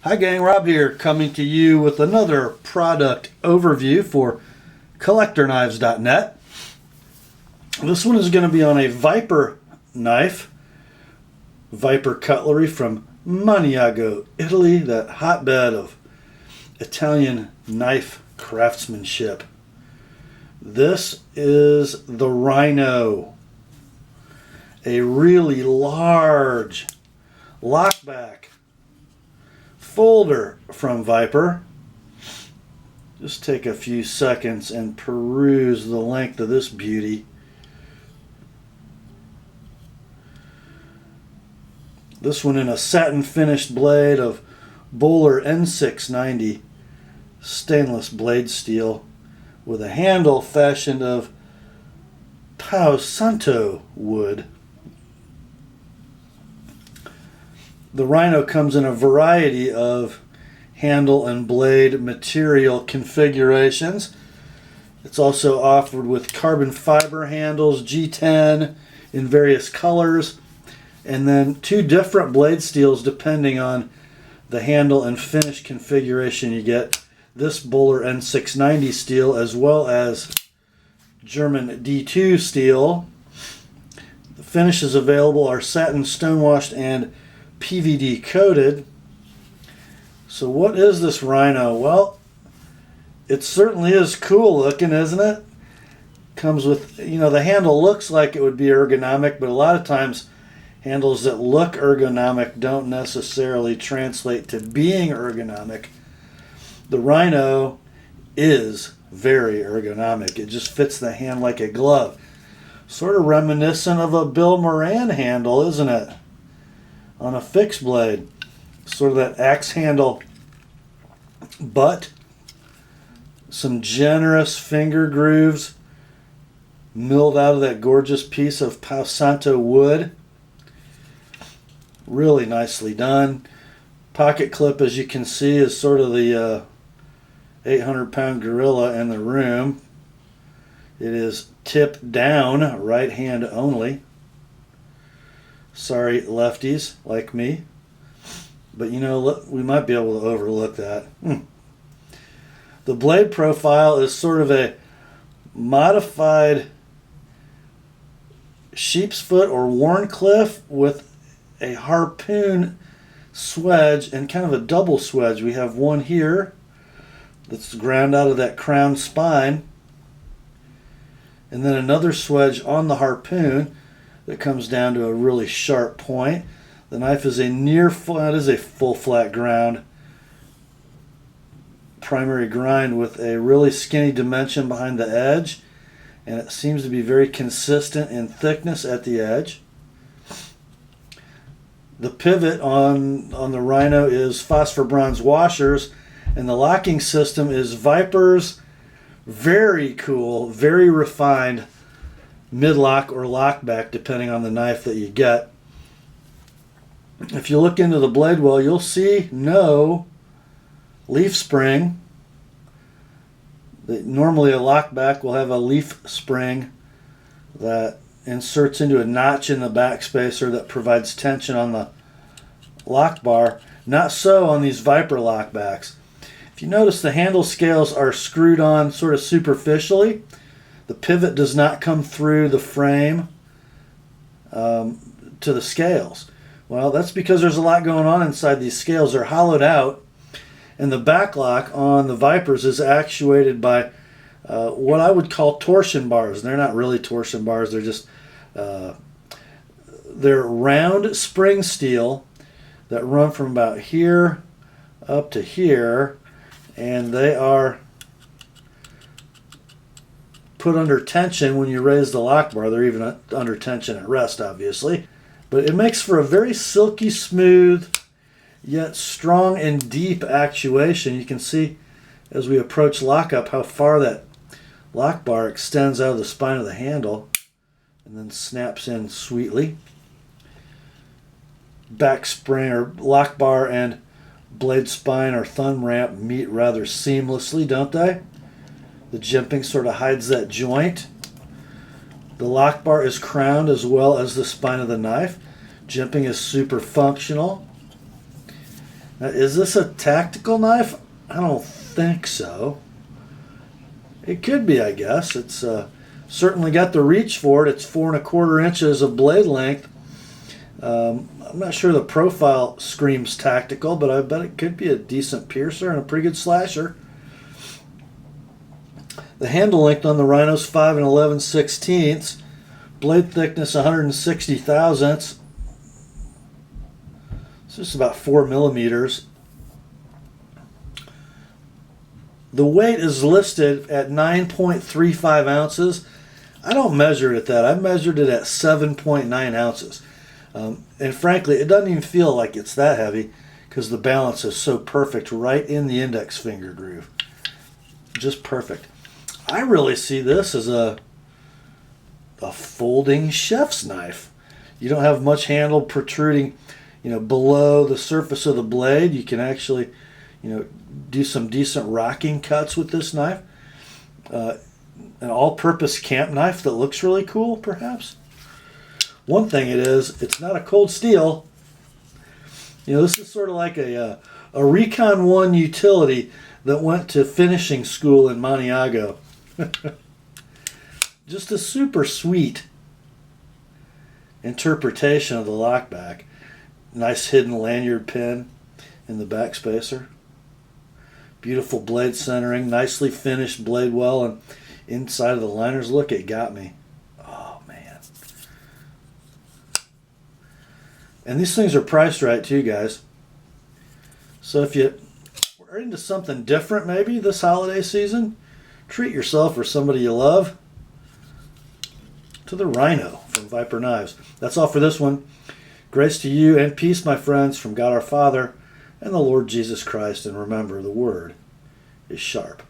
Hi gang, Rob here, coming to you with another product overview for CollectorKnives.net. This one is going to be on a Viper knife, Viper cutlery from Maniago, Italy, that hotbed of Italian knife craftsmanship. This is the Rhino, a really large lockback folder from Viper. Just take a few seconds and peruse the length of this beauty. This one in a satin finished blade of Böhler N690 stainless blade steel with a handle fashioned of Palo Santo wood. The Rhino comes in a variety of handle and blade material configurations. It's also offered with carbon fiber handles, G10 in various colors, and then two different blade steels depending on the handle and finish configuration you get. This Böhler N690 steel as well as German D2 steel. The finishes available are satin, stonewashed, and PVD coated. So what is this Rhino? Well, it certainly is cool looking, isn't it? Comes with, the handle looks like it would be ergonomic, but a lot of times handles that look ergonomic don't necessarily translate to being ergonomic. The Rhino is very ergonomic. It just fits the hand like a glove. Sort of reminiscent of a Bill Moran handle, isn't it? On a fixed blade. Sort of that axe handle butt. Some generous finger grooves milled out of that gorgeous piece of Palo Santo wood. Really nicely done. Pocket clip, as you can see, is sort of the 800-pound gorilla in the room. It is tip down, right hand only. Sorry, lefties like me. But look, we might be able to overlook that. The blade profile is sort of a modified sheep's foot or Wharncliffe with a harpoon swedge and kind of a double swedge. We have one here that's ground out of that crown spine, and then another swedge on the harpoon that comes down to a really sharp point. The knife is a near flat, is a full flat ground primary grind with a really skinny dimension behind the edge, and it seems to be very consistent in thickness at the edge. The pivot on the Rhino is phosphor bronze washers, and the locking system is Viper's very cool, very refined mid-lock or lockback, depending on the knife that you get. If you look into the blade well, you'll see no leaf spring. Normally a lockback will have a leaf spring that inserts into a notch in the backspacer that provides tension on the lock bar. Not so on these Viper lockbacks. If you notice, the handle scales are screwed on sort of superficially. The pivot does not come through the frame to the scales. Well, that's because there's a lot going on inside these scales. They're hollowed out, and the back lock on the Vipers is actuated by what I would call torsion bars. They're not really torsion bars. They're just they're round spring steel that run from about here up to here, and they are put under tension when you raise the lock bar. They're even under tension at rest, obviously. But it makes for a very silky smooth, yet strong and deep actuation. You can see as we approach lockup how far that lock bar extends out of the spine of the handle and then snaps in sweetly. Back spring or lock bar and blade spine or thumb ramp meet rather seamlessly, don't they? The jimping sort of hides that joint. The lock bar is crowned as well as the spine of the knife. Jimping is super functional. Now, is this a tactical knife? I don't think so. It could be, I guess. It's certainly got the reach for it. It's 4¼ inches of blade length. I'm not sure the profile screams tactical, but I bet it could be a decent piercer and a pretty good slasher. The handle length on the Rhino's 5 11/16. Blade thickness 160 thousandths. It's just about 4 millimeters. The weight is listed at 9.35 ounces. I don't measure it at that. I measured it at 7.9 ounces. And frankly, it doesn't even feel like it's that heavy because the balance is so perfect right in the index finger groove. Just perfect. I really see this as a folding chef's knife. You don't have much handle protruding, below the surface of the blade. You can actually, do some decent rocking cuts with this knife. An all-purpose camp knife that looks really cool, perhaps. One thing it is, it's not a cold steel. This is sort of like a Recon 1 utility that went to finishing school in Maniago. Just a super sweet interpretation of the lockback. Nice hidden lanyard pin in the back spacer. Beautiful blade centering, nicely finished blade well, and inside of the liners, look, it got me. Oh, man. And these things are priced right too, guys. So if you are into something different maybe this holiday season, treat yourself or somebody you love to the Rhino from Viper Knives. That's all for this one. Grace to you and peace, my friends, from God our Father and the Lord Jesus Christ. And remember, the word is sharp.